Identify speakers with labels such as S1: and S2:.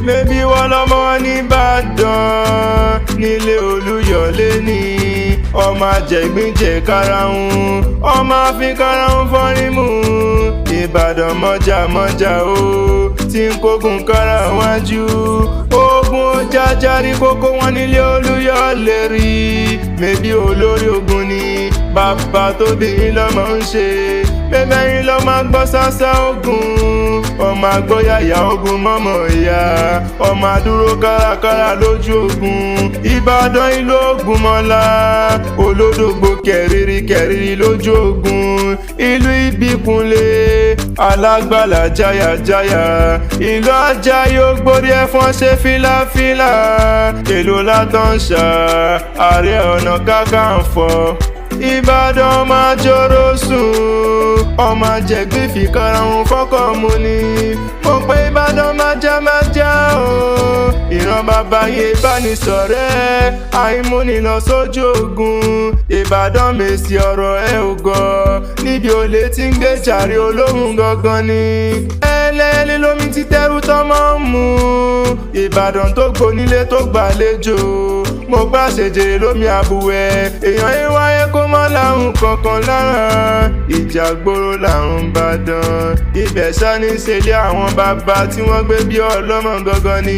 S1: mẹ́bí wọ́n lọ́mọ ní Ìbàdàn nílé Olúyọ̀lé ni ọmọ àjẹgbínjẹ karahun ọmọ àfin karahun fọ́rímù Ìbàdàn mọ́jà o tí ń kógun kára wájú ogun jájárí kókó wọn nílé Olúyọ̀lé rí mẹ́bí olórí ogun ni bàbá tó bí lọ́mọ ń ṣe mẹ́mẹ́rin lọ́mọ gbọ́ sásá ogun ọmọ àgbọ́yàyà ogun mọ́mọ́ ìyá ọmọ àdúró kárakára lójú ogun Ìbàdàn ìlú Ògúnmọ́lá olódògbò kẹ̀rìrì lójú ogun ìlú Ìbíkúnlé alágbàlá jáyàjáyà ìlú Àjàyí Ògbórí ẹ̀fọ́n ṣe fìlàfìlà èlò látàn ṣá Ààrẹ Ọ̀nà Kakanfò Ìbàdàn máa jòrò sùn ọmọ àjẹgbé fi karahun fọ́kọ̀ mu ni mo pé Ìbàdàn májá o ìran bàbá yẹn bá ní ṣọ̀rẹ́ àìmúni lọ sójú ogun Ìbàdàn mèsì ọ̀rọ̀ ẹ ò gọ̀ níbi olè tí ń gbé jàre olóhùn gangan ni ẹlẹ́ẹ̀lẹ́ lómi ti tẹ́rù tọ́mọ́ ń mu Ìbàdàn tó gbónílé tó gbàlejò mo gbà ṣèjèrè lómi àbúwẹ̀ èèyàn ìwáyé kó mọ́ láhùn kankan lára ìjà gbòòrò làrùn Ìbàdàn ibẹ̀ sá ní ṣẹlẹ̀ àwọn bàbá tí wọ́n gbé bí ọlọ́mọ gangan ni